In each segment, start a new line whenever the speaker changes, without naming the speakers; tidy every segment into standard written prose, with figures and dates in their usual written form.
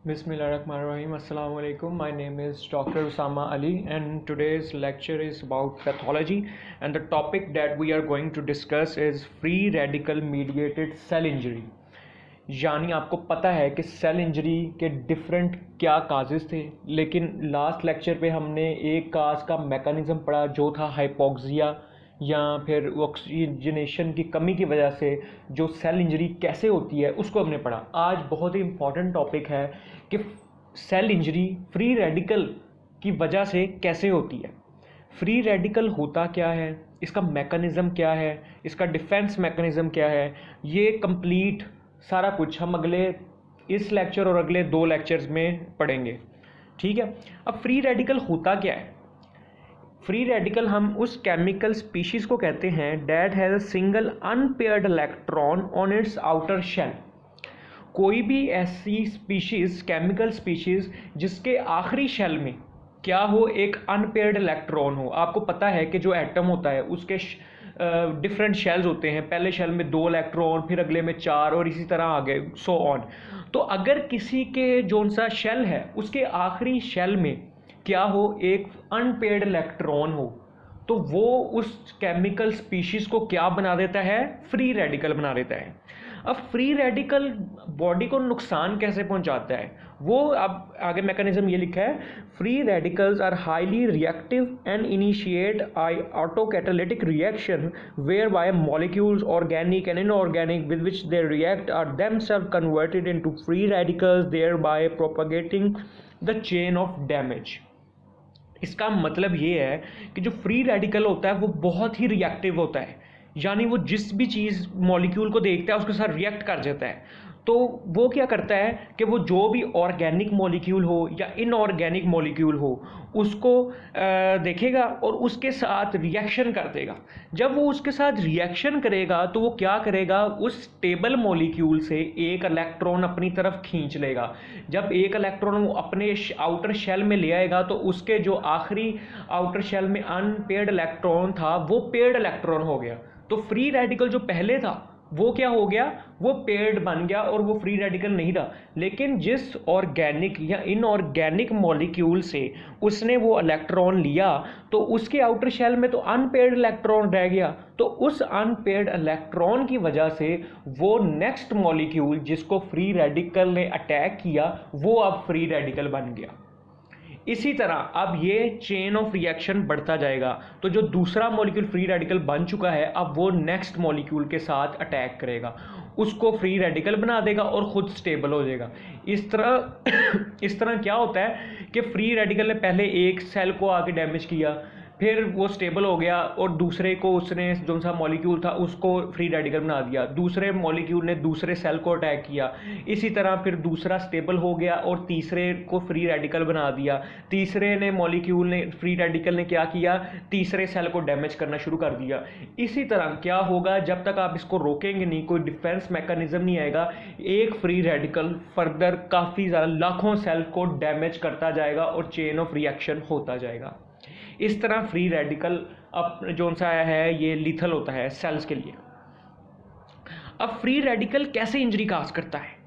Bismillahirrahmanirrahim. Assalamu alaikum. My name is Dr. Usama Ali, and today's lecture is about pathology. And the topic that we are going to discuss is free radical mediated cell injury. यानी आपको पता है कि cell injury के different क्या causes थे, लेकिन last lecture पे हमने एक काज का मैकेनिज्म पढ़ा जो था हाइपोक्सिया या फिर ऑक्सीजनेशन की कमी की वजह से जो सेल इंजरी कैसे होती है उसको हमने पढ़ा। आज बहुत ही इम्पॉर्टेंट टॉपिक है कि सेल इंजरी फ्री रेडिकल की वजह से कैसे होती है। फ्री रेडिकल होता क्या है, इसका मैकेनिज्म क्या है, इसका डिफेंस मैकेनिज्म क्या है, ये कंप्लीट सारा कुछ हम अगले इस लेक्चर और अगले 2 लेक्चर्स में पढ़ेंगे। ठीक है। अब फ्री रेडिकल होता क्या है? फ्री रेडिकल हम उस केमिकल स्पीशीज़ को कहते हैं that has a single unpaired electron on its outer shell. कोई भी ऐसी स्पीशीज़, केमिकल स्पीशीज़ जिसके आखिरी शेल में क्या हो, एक अनपेयर्ड इलेक्ट्रॉन हो। आपको पता है कि जो एटम होता है उसके डिफरेंट शेल्स होते हैं, पहले शेल में 2 इलेक्ट्रॉन, फिर अगले में 4 और इसी तरह आगे सो ऑन। तो अगर किसी के जो सा शेल है उसके आखिरी शेल में क्या हो, एक अनपेयर्ड इलेक्ट्रॉन हो, तो वो उस केमिकल स्पीशीज़ को क्या बना देता है, फ्री रेडिकल बना देता है। अब फ्री रेडिकल बॉडी को नुकसान कैसे पहुंचाता है वो अब आगे मैकेनिज्म ये लिखा है। Free radicals are highly reactive and initiate auto catalytic reaction whereby molecules organic and inorganic with which they react are themself converted into free radicals thereby propagating the chain of damage. इसका मतलब ये है कि जो free radical होता है वो बहुत ही रिएक्टिव होता है, यानी वो जिस भी चीज़ मॉलिक्यूल को देखता है उसके साथ रिएक्ट कर जाता है। तो वो क्या करता है कि वो जो भी ऑर्गेनिक मॉलिक्यूल हो या इनऑर्गेनिक मॉलिक्यूल हो उसको देखेगा और उसके साथ रिएक्शन कर देगा। जब वो उसके साथ रिएक्शन करेगा तो वो क्या करेगा, उस स्टेबल मॉलिक्यूल से एक इलेक्ट्रॉन अपनी तरफ खींच लेगा। जब एक इलेक्ट्रॉन वो अपने आउटर शेल में ले आएगा तो उसके जो आखिरी आउटर शेल में अनपेयर्ड इलेक्ट्रॉन था वो पेयर्ड इलेक्ट्रॉन हो गया। तो फ्री रेडिकल जो पहले था वो क्या हो गया, वो पेयर्ड बन गया और वो फ्री रेडिकल नहीं रहा। लेकिन जिस ऑर्गेनिक या इनऑर्गेनिक मॉलिक्यूल से उसने वो इलेक्ट्रॉन लिया तो उसके आउटर शेल में तो अनपेयर्ड इलेक्ट्रॉन रह गया। तो उस अनपेयर्ड इलेक्ट्रॉन की वजह से वो नेक्स्ट मॉलिक्यूल जिसको फ्री रेडिकल ने अटैक किया वो अब फ्री रेडिकल बन गया। इसी तरह अब ये चेन ऑफ रिएक्शन बढ़ता जाएगा। तो जो दूसरा मॉलिक्यूल फ्री रेडिकल बन चुका है अब वो नेक्स्ट मॉलिक्यूल के साथ अटैक करेगा, उसको फ्री रेडिकल बना देगा और ख़ुद स्टेबल हो जाएगा। इस तरह क्या होता है कि फ्री रेडिकल ने पहले एक सेल को आके डैमेज किया, फिर वो स्टेबल हो गया और दूसरे को उसने जो सा मॉलिक्यूल था उसको फ्री रेडिकल बना दिया। दूसरे मॉलिक्यूल ने दूसरे सेल को अटैक किया, इसी तरह फिर दूसरा स्टेबल हो गया और तीसरे को फ्री रेडिकल बना दिया। तीसरे ने मॉलिक्यूल ने फ्री रेडिकल ने क्या किया, तीसरे सेल को डैमेज करना शुरू कर दिया। इसी तरह क्या होगा, जब तक आप इसको रोकेंगे नहीं, कोई डिफेंस मैकेनिज्म नहीं आएगा, एक फ्री रेडिकल फर्दर काफ़ी ज़्यादा लाखों सेल को डैमेज करता जाएगा और चेन ऑफ रिएक्शन होता जाएगा। इस तरह फ्री रेडिकल अब जो सा है ये लीथल होता है सेल्स के लिए। अब फ्री रेडिकल कैसे इंजरी काज करता है?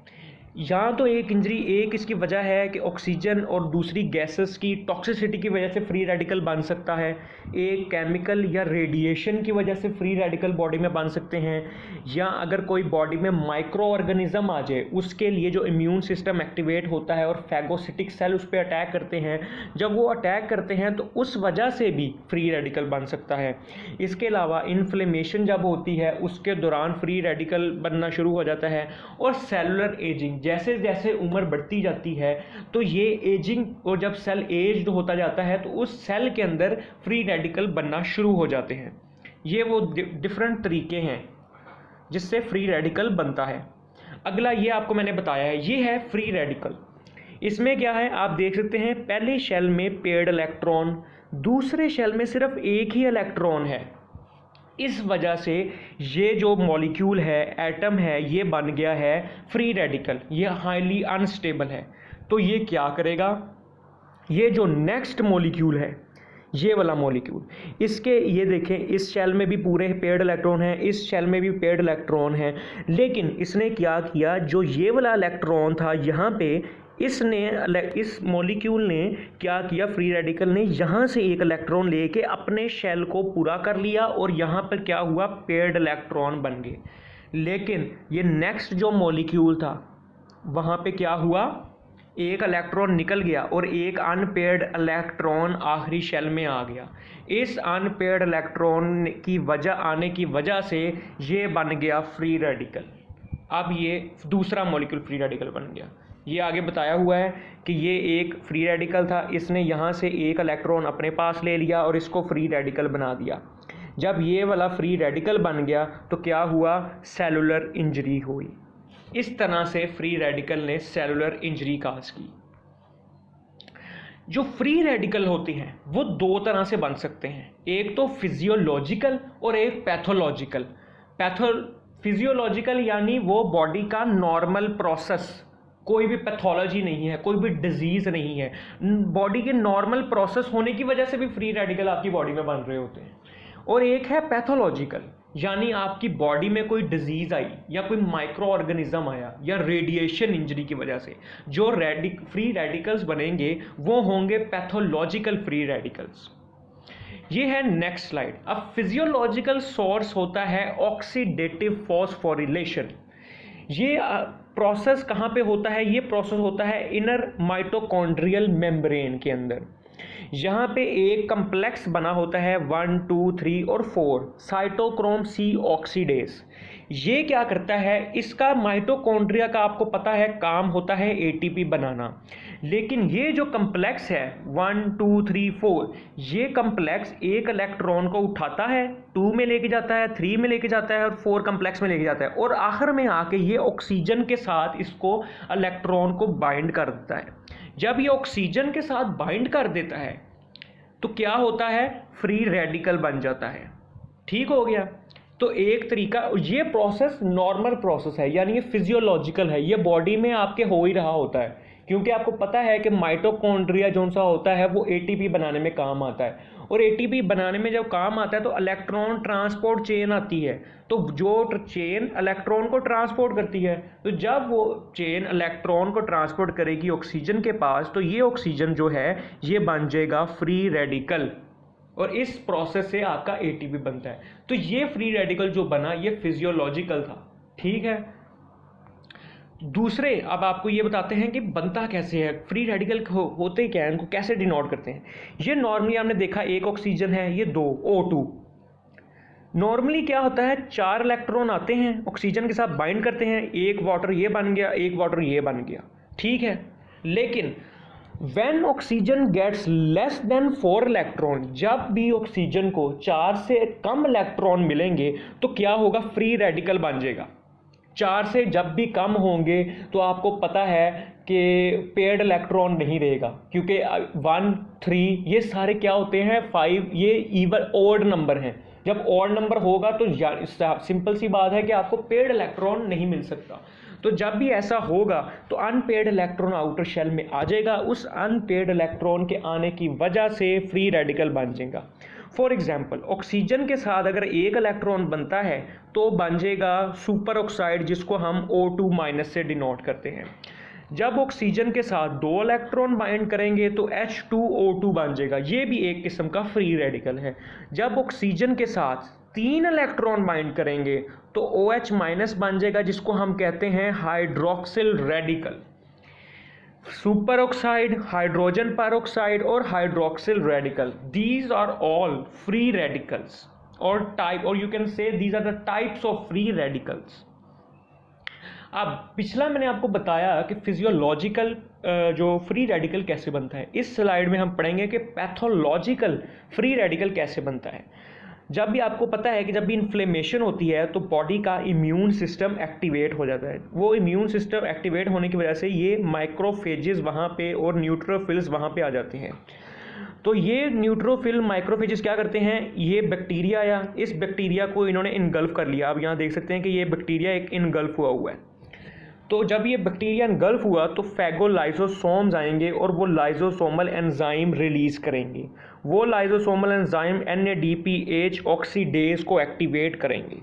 यहाँ तो एक इंजरी, एक इसकी वजह है कि ऑक्सीजन और दूसरी गैसेस की टॉक्सिसिटी की वजह से फ्री रेडिकल बन सकता है। एक केमिकल या रेडिएशन की वजह से फ्री रेडिकल बॉडी में बन सकते हैं, या अगर कोई बॉडी में माइक्रो ऑर्गेनिज्म आ जाए उसके लिए जो इम्यून सिस्टम एक्टिवेट होता है और फैगोसिटिक सेल उस पर अटैक करते हैं, जब वो अटैक करते हैं तो उस वजह से भी फ्री रेडिकल बन सकता है। इसके अलावा इन्फ्लेमेशन जब होती है उसके दौरान फ्री रेडिकल बनना शुरू हो जाता है। और सेलुलर एजिंग, जैसे जैसे उम्र बढ़ती जाती है तो ये एजिंग, और जब सेल एज्ड होता जाता है तो उस सेल के अंदर फ्री रेडिकल बनना शुरू हो जाते हैं। ये वो डिफरेंट तरीके हैं जिससे फ्री रेडिकल बनता है। अगला ये आपको मैंने बताया है, ये है फ्री रेडिकल। इसमें क्या है आप देख सकते हैं, पहले शेल में पेयर्ड इलेक्ट्रॉन, दूसरे शेल में सिर्फ एक ही इलेक्ट्रॉन है। इस वजह से ये जो मॉलिक्यूल है, एटम है, ये बन गया है फ्री रेडिकल, ये हाईली अनस्टेबल है। तो ये क्या करेगा, ये जो नेक्स्ट मॉलिक्यूल है ये वाला मॉलिक्यूल, इसके ये देखें, इस शेल में भी पूरे पेयर्ड इलेक्ट्रॉन है, इस शेल में भी पेयर्ड इलेक्ट्रॉन है, लेकिन इसने क्या किया, जो ये वाला इलेक्ट्रॉन था यहाँ पे, इस मॉलिक्यूल ने क्या किया, फ्री रेडिकल ने यहाँ से एक इलेक्ट्रॉन लेके अपने शेल को पूरा कर लिया और यहाँ पर क्या हुआ, पेयर्ड इलेक्ट्रॉन बन गए। लेकिन ये नेक्स्ट जो मॉलिक्यूल था वहाँ पे क्या हुआ, एक इलेक्ट्रॉन निकल गया और एक अनपेयर्ड इलेक्ट्रॉन आखिरी शेल में आ गया। इस अनपेयर्ड इलेक्ट्रॉन की आने की वजह से ये बन गया फ्री रेडिकल। अब ये दूसरा मॉलिक्यूल फ्री रेडिकल बन गया। ये आगे बताया हुआ है कि ये एक फ्री रेडिकल था, इसने यहाँ से एक इलेक्ट्रॉन अपने पास ले लिया और इसको फ्री रेडिकल बना दिया। जब ये वाला फ्री रेडिकल बन गया तो क्या हुआ, सेलुलर इंजरी हुई। इस तरह से फ्री रेडिकल ने सेलुलर इंजरी काज की। जो फ्री रेडिकल होते हैं वो दो तरह से बन सकते हैं, एक तो फिजियोलॉजिकल और एक पैथोलॉजिकल। फिजियोलॉजिकल यानी वो बॉडी का नॉर्मल प्रोसेस, कोई भी पैथोलॉजी नहीं है, कोई भी डिजीज नहीं है, बॉडी के नॉर्मल प्रोसेस होने की वजह से भी फ्री रेडिकल आपकी बॉडी में बन रहे होते हैं। और एक है पैथोलॉजिकल, यानी आपकी बॉडी में कोई डिजीज आई या कोई माइक्रो ऑर्गेनिज्म आया या रेडिएशन इंजरी की वजह से जो फ्री रेडिकल्स बनेंगे वो होंगे पैथोलॉजिकल फ्री रेडिकल्स। ये है नेक्स्ट स्लाइड। अब फिजियोलॉजिकल सोर्स होता है ऑक्सीडेटिव फॉस्फोरिलेशन। ये प्रोसेस कहाँ पे होता है, ये प्रोसेस होता है इनर माइटोकॉन्ड्रियल मेम्ब्रेन के अंदर। यहाँ पे एक कम्प्लेक्स बना होता है 1, 2, 3 और 4 साइटोक्रोम C ऑक्सीडेज। ये क्या करता है, इसका माइटोकॉन्ड्रिया का आपको पता है काम होता है ATP बनाना, लेकिन ये जो कम्प्लेक्स है 1, 2, 3, 4, ये कम्प्लेक्स एक इलेक्ट्रॉन को उठाता है, 2 में लेके जाता है, 3 में लेके जाता है और 4 कम्प्लेक्स में लेके जाता है, और आखिर में आके ये ऑक्सीजन के साथ इसको इलेक्ट्रॉन को बाइंड कर देता है। जब ये ऑक्सीजन के साथ बाइंड कर देता है तो क्या होता है, फ्री रेडिकल बन जाता है। ठीक हो गया। तो एक तरीका, ये प्रोसेस नॉर्मल प्रोसेस है, यानी ये फिजियोलॉजिकल है, ये बॉडी में आपके हो ही रहा होता है, क्योंकि आपको पता है कि माइटोकॉन्ड्रिया जो सा होता है वो ATP बनाने में काम आता है, और ATP बनाने में जब काम आता है तो इलेक्ट्रॉन ट्रांसपोर्ट चेन आती है, तो जो चेन इलेक्ट्रॉन को ट्रांसपोर्ट करती है, तो जब वो चेन इलेक्ट्रॉन को ट्रांसपोर्ट करेगी ऑक्सीजन के पास, तो ये ऑक्सीजन जो है ये बन जाएगा फ्री रेडिकल, और इस प्रोसेस से आपका ATP बनता है। तो ये फ्री रेडिकल जो बना ये फिजियोलॉजिकल था। ठीक है। दूसरे, अब आपको ये बताते हैं कि बनता कैसे है, फ्री रेडिकल होते क्या है, इनको कैसे डिनोट करते हैं। ये नॉर्मली हमने देखा एक ऑक्सीजन है, ये 2 O2। नॉर्मली क्या होता है, 4 इलेक्ट्रॉन आते हैं ऑक्सीजन के साथ बाइंड करते हैं, एक वाटर ये बन गया, एक वाटर ये बन गया। ठीक है। लेकिन when oxygen gets less than 4 electron, जब भी ऑक्सीजन को 4 से कम इलेक्ट्रॉन मिलेंगे तो क्या होगा, फ्री रेडिकल बन जाएगा। 4 से जब भी कम होंगे तो आपको पता है कि पेयर्ड इलेक्ट्रॉन नहीं रहेगा, क्योंकि 1, 3 ये सारे क्या होते हैं, 5 ये इवन ऑड नंबर हैं। जब ऑड नंबर होगा तो सिंपल सी बात है कि आपको पेयर्ड इलेक्ट्रॉन नहीं मिल सकता। तो जब भी ऐसा होगा तो अनपेयर्ड इलेक्ट्रॉन आउटर शेल में आ जाएगा, उस अनपेयर्ड इलेक्ट्रॉन के आने की वजह से फ्री रेडिकल बन जाएगा। फॉर एग्जाम्पल, ऑक्सीजन के साथ अगर एक इलेक्ट्रॉन बनता है तो बन जाएगा सुपर ऑक्साइड, जिसको हम O2- से डिनोट करते हैं। जब ऑक्सीजन के साथ 2 इलेक्ट्रॉन बाइंड करेंगे तो H2O2 बन जाएगा, ये भी एक किस्म का फ्री रेडिकल है। जब ऑक्सीजन के साथ 3 इलेक्ट्रॉन बाइंड करेंगे तो OH- बन जाएगा, जिसको हम कहते हैं hydroxyl radical. Superoxide, hydrogen peroxide और hydroxyl radical, these are all free radicals और टाइप, और you can say these are the types of free radicals. अब पिछला मैंने आपको बताया कि फिजियोलॉजिकल जो फ्री रेडिकल कैसे बनता है, इस स्लाइड में हम पढ़ेंगे कि पैथोलॉजिकल फ्री रेडिकल कैसे बनता है। जब भी आपको पता है कि जब भी इन्फ्लेमेशन होती है तो बॉडी का इम्यून सिस्टम एक्टिवेट हो जाता है। वो इम्यून सिस्टम एक्टिवेट होने की वजह से ये माइक्रोफेजेस वहाँ पे और न्यूट्रोफिल्स वहाँ पे आ जाते हैं। तो ये न्यूट्रोफिल माइक्रोफेजेस क्या करते हैं, ये बैक्टीरिया आया, इस बैक्टीरिया को इन्होंने इनगल्फ कर लिया। आप यहाँ देख सकते हैं कि ये बैक्टीरिया एक इनगल्फ हुआ है। तो जब ये बैक्टीरिया इनगल्फ हुआ तो फैगोलाइसोसोम्स आएंगे और वो लाइसोसोमल एंजाइम रिलीज़ करेंगे। वो लाइसोसोमल एंजाइम NADPH ऑक्सीडेज को एक्टिवेट करेंगे।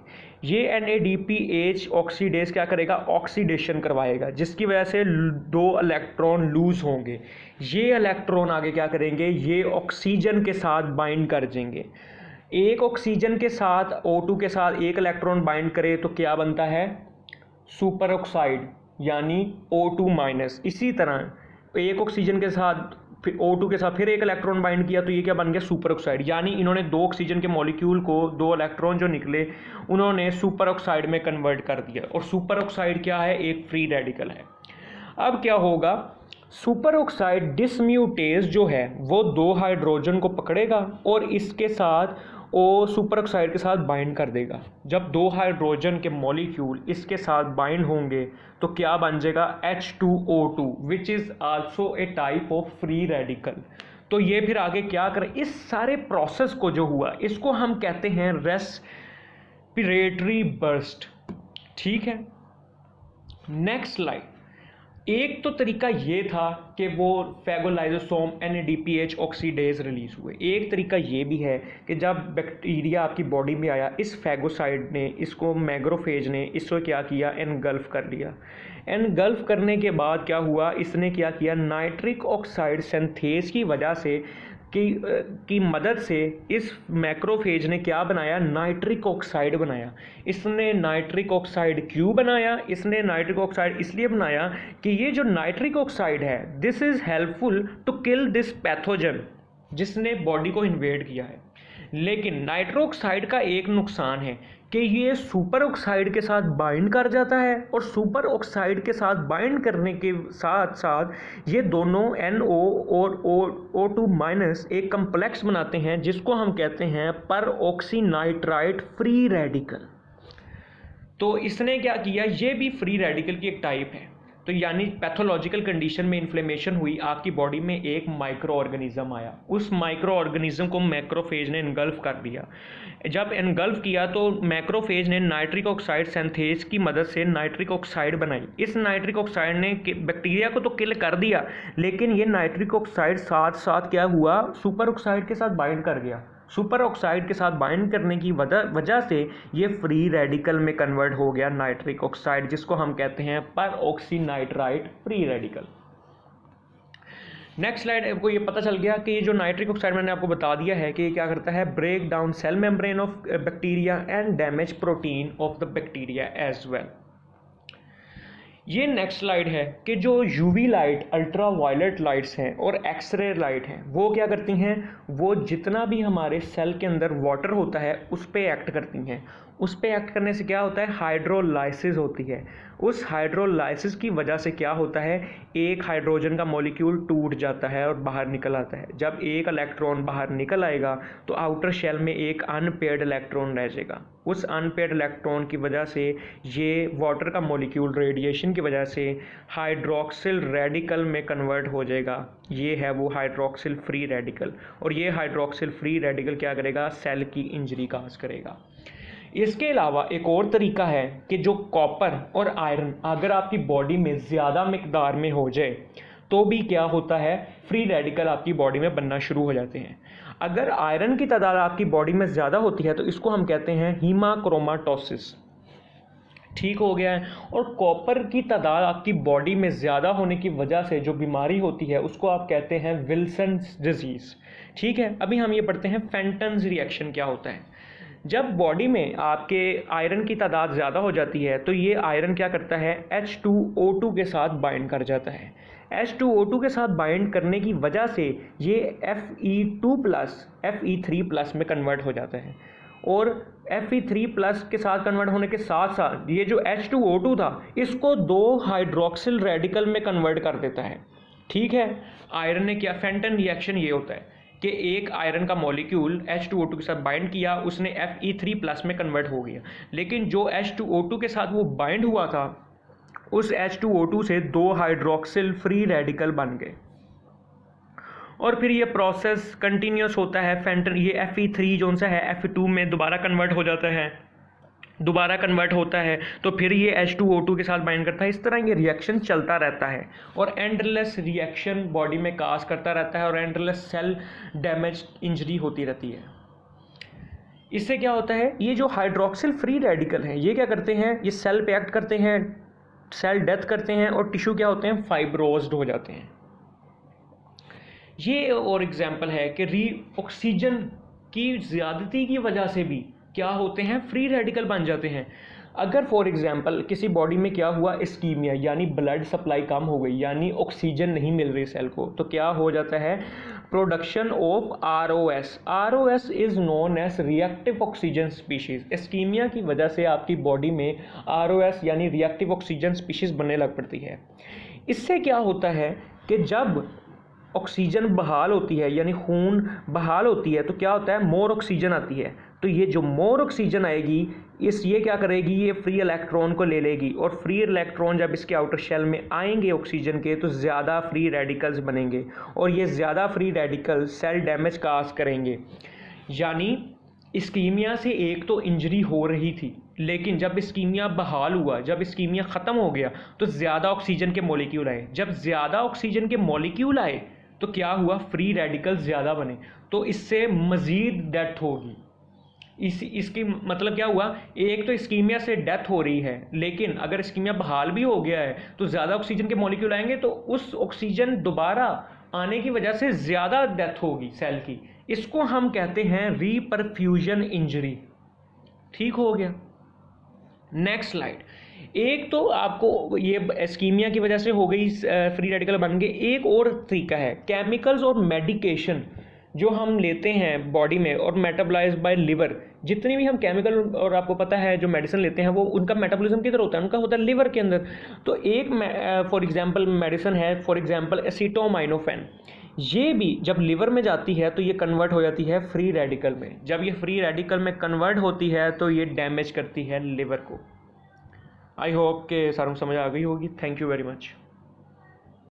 ये NADPH ऑक्सीडेज क्या करेगा, ऑक्सीडेशन करवाएगा, जिसकी वजह से 2 इलेक्ट्रॉन लूज होंगे। ये इलेक्ट्रॉन आगे क्या करेंगे, ये ऑक्सीजन के साथ बाइंड कर देंगे। एक ऑक्सीजन के साथ O2 के साथ एक इलेक्ट्रॉन बाइंड करे तो क्या बनता है, सुपर ऑक्साइड यानी O2 माइनस। इसी तरह एक ऑक्सीजन के साथ फिर O2 के साथ फिर एक इलेक्ट्रॉन बाइंड किया तो ये क्या बन गया, सुपर ऑक्साइड। यानी इन्होंने 2 ऑक्सीजन के मॉलिक्यूल को 2 इलेक्ट्रॉन जो निकले उन्होंने सुपर ऑक्साइड में कन्वर्ट कर दिया। और सुपर ऑक्साइड क्या है, एक फ्री रेडिकल है। अब क्या होगा, सुपर ऑक्साइड डिसम्यूटेज जो है वो 2 हाइड्रोजन को पकड़ेगा और इसके साथ ओ सुपर ऑक्साइड के साथ बाइंड कर देगा। जब 2 हाइड्रोजन के मॉलिक्यूल इसके साथ बाइंड होंगे तो क्या बन जाएगा, H2O2 which is also a type of free radical. तो ये फिर आगे क्या करें, इस सारे प्रोसेस को जो हुआ इसको हम कहते हैं रेस्पिरेटरी बर्स्ट। ठीक है, नेक्स्ट स्लाइड। एक तो तरीका ये था कि वो फैगोलाइसोसोम NADPH ऑक्सीडेज रिलीज़ हुए। एक तरीका ये भी है कि जब बैक्टीरिया आपकी बॉडी में आया, इस फैगोसाइड ने इसको, मैक्रोफेज ने इसको क्या किया, एनगल्फ कर लिया। एनगल्फ करने के बाद क्या हुआ, इसने क्या किया, नाइट्रिक ऑक्साइड सिंथेज की वजह से की मदद से इस मैक्रोफेज ने क्या बनाया, नाइट्रिक ऑक्साइड बनाया। इसने नाइट्रिक ऑक्साइड क्यों बनाया, इसने नाइट्रिक ऑक्साइड इसलिए बनाया कि ये जो नाइट्रिक ऑक्साइड है this is helpful to kill this pathogen जिसने बॉडी को इन्वेड किया है। लेकिन नाइट्रो ऑक्साइड का एक नुकसान है कि ये सुपर ऑक्साइड के साथ बाइंड कर जाता है और सुपर ऑक्साइड के साथ बाइंड करने के साथ साथ ये दोनों NO और O2 माइनस एक कम्प्लेक्स बनाते हैं जिसको हम कहते हैं पर ऑक्सीनाइट्राइड फ्री रेडिकल। तो इसने क्या किया, ये भी फ्री रेडिकल की एक टाइप है। तो यानी पैथोलॉजिकल कंडीशन में इन्फ्लेमेशन हुई, आपकी बॉडी में एक माइक्रो ऑर्गेनिज्म आया, उस माइक्रो ऑर्गेनिज्म को मैक्रोफेज ने इनगल्फ कर दिया। जब इनगल्फ किया तो मैक्रोफेज ने नाइट्रिक ऑक्साइड सिंथेज की मदद से नाइट्रिक ऑक्साइड बनाई। इस नाइट्रिक ऑक्साइड ने बैक्टीरिया को तो किल कर दिया, लेकिन ये नाइट्रिक ऑक्साइड साथ साथ क्या हुआ, सुपर ऑक्साइड के साथ बाइंड कर गया। सुपर ऑक्साइड के साथ बाइंड करने की वजह से ये फ्री रेडिकल में कन्वर्ट हो गया नाइट्रिक ऑक्साइड, जिसको हम कहते हैं पर ऑक्सीनाइट्राइड फ्री रेडिकल। नेक्स्ट स्लाइड, आपको ये पता चल गया कि ये जो नाइट्रिक ऑक्साइड मैंने आपको बता दिया है कि ये क्या करता है, break down cell membrane of bacteria and damage protein of the bacteria as well. ये नेक्स्ट स्लाइड है कि जो UV light, ultra violet lights हैं और एक्सरे लाइट हैं वो क्या करती हैं, वो जितना भी हमारे सेल के अंदर वाटर होता है उस पर एक्ट करती हैं। उस पर एक्ट करने से क्या होता है, हाइड्रोलाइसिस होती है। उस हाइड्रोलाइसिस की वजह से क्या होता है, एक हाइड्रोजन का मॉलिक्यूल टूट जाता है और बाहर निकल आता है। जब एक इलेक्ट्रॉन बाहर निकल आएगा तो आउटर शेल में एक अनपेयर्ड इलेक्ट्रॉन रह जाएगा। उस अनपेयर्ड इलेक्ट्रॉन की वजह से ये वाटर का मॉलिक्यूल रेडिएशन की वजह से हाइड्रोक्सिल रेडिकल में कन्वर्ट हो जाएगा। ये है वो हाइड्रोक्सिल फ्री रेडिकल, और ये हाइड्रोक्सिल फ्री रेडिकल क्या करेगा, सेल की इंजरी काज करेगा। इसके अलावा एक और तरीका है कि जो कॉपर और आयरन अगर आपकी बॉडी में ज़्यादा मिकदार में हो जाए तो भी क्या होता है, फ्री रेडिकल आपकी बॉडी में बनना शुरू हो जाते हैं। अगर आयरन की तादाद आपकी बॉडी में ज़्यादा होती है तो इसको हम कहते हैं हीमाक्रोमाटोसिस। ठीक हो गया है। और कॉपर की तादाद आपकी बॉडी में ज़्यादा होने की वजह से जो बीमारी होती है उसको आप कहते हैं विल्सन्स डिजीज़। ठीक है, अभी हम ये पढ़ते हैं फेंटन्स रिएक्शन क्या होता है। जब बॉडी में आपके आयरन की तादाद ज़्यादा हो जाती है तो ये आयरन क्या करता है, H2O2 के साथ बाइंड कर जाता है। H2O2 के साथ बाइंड करने की वजह से ये Fe3+ में कन्वर्ट हो जाता है। और Fe3+ के साथ कन्वर्ट होने के साथ साथ ये जो H2O2 था इसको 2 हाइड्रोक्सिल रेडिकल में कन्वर्ट कर देता है। ठीक है, आयरन ने क्या, फेंटन रिएक्शन ये होता है कि एक आयरन का मॉलिक्यूल H2O2 के साथ बाइंड किया, उसने Fe3+ में कन्वर्ट हो गया, लेकिन जो H2O2 के साथ वो बाइंड हुआ था उस H2O2 से 2 हाइड्रोक्सिल फ्री रेडिकल बन गए। और फिर ये प्रोसेस कंटिन्यूस होता है। फेंटन ये Fe3 जो सा है Fe2 में दोबारा कन्वर्ट हो जाता है। दोबारा कन्वर्ट होता है तो फिर ये H2O2 के साथ बाइंड करता है। इस तरह ये रिएक्शन चलता रहता है और एंडलेस रिएक्शन बॉडी में काज करता रहता है और एंडलेस सेल डैमेज इंजरी होती रहती है। इससे क्या होता है, ये जो हाइड्रोक्सिल फ्री रेडिकल हैं ये क्या करते हैं, ये सेल पे एक्ट करते हैं, सेल डेथ करते हैं और टिश्यू क्या होते हैं, फाइब्रोज्ड हो जाते हैं। ये और एग्जाम्पल है कि ऑक्सीजन की ज़्यादती की वजह से भी क्या होते हैं, फ्री रेडिकल बन जाते हैं। अगर फॉर एग्जांपल किसी बॉडी में क्या हुआ, इस्कीमिया यानी ब्लड सप्लाई कम हो गई, यानी ऑक्सीजन नहीं मिल रही सेल को, तो क्या हो जाता है, production of ROS। ROS is known as reactive oxygen species. Ischaemia की वजह से आपकी बॉडी में ROS यानी रिएक्टिव ऑक्सीजन स्पीशीज़ बनने लग पड़ती है। इससे क्या होता है कि जब ऑक्सीजन बहाल होती है यानी खून बहाल होती है तो क्या होता है, मोर ऑक्सीजन आती है। तो ये जो मोर ऑक्सीजन आएगी ये क्या करेगी, ये फ्री इलेक्ट्रॉन को ले लेगी और फ्री इलेक्ट्रॉन जब इसके आउटर शेल में आएंगे ऑक्सीजन के तो ज़्यादा फ्री रेडिकल्स बनेंगे और ये ज़्यादा फ्री रेडिकल सेल डैमेज काज करेंगे। यानी इस्कीमिया से एक तो इंजरी हो रही थी, लेकिन जब इस्कीमिया बहाल हुआ, जब इस्कीमिया ख़त्म हो गया तो ज़्यादा ऑक्सीजन के मॉलिक्यूल आए। जब ज़्यादा ऑक्सीजन के मॉलिक्यूल आए तो क्या हुआ, फ्री रेडिकल ज़्यादा बने, तो इससे मज़ीद डेथ होगी। इसकी मतलब क्या हुआ, एक तो इस्कीमिया से डेथ हो रही है, लेकिन अगर इस्कीमिया बहाल भी हो गया है तो ज़्यादा ऑक्सीजन के मॉलिक्यूल आएंगे तो उस ऑक्सीजन दोबारा आने की वजह से ज़्यादा डेथ होगी सेल की। इसको हम कहते हैं रीपरफ्यूजन इंजरी। ठीक हो गया। Next slide. एक तो आपको ये इस्कीमिया की वजह से हो गई, फ्री रेडिकल बन गए। एक और तरीका है, केमिकल्स और मेडिकेशन जो हम लेते हैं बॉडी में और मेटाबॉलाइज्ड बाय लिवर। जितनी भी हम केमिकल और आपको पता है जो मेडिसिन लेते हैं वो उनका मेटाबॉलिज्म किधर होता है, उनका होता है लिवर के अंदर। तो एक फॉर एग्जांपल मेडिसिन है, फॉर एग्जांपल एसिटोमाइनोफेन। ये भी जब लिवर में जाती है तो ये कन्वर्ट हो जाती है फ्री रेडिकल में। जब ये फ्री रेडिकल में कन्वर्ट होती है तो ये डैमेज करती है लिवर को। आई होप के सारों समझ आ गई होगी। Thank you very much.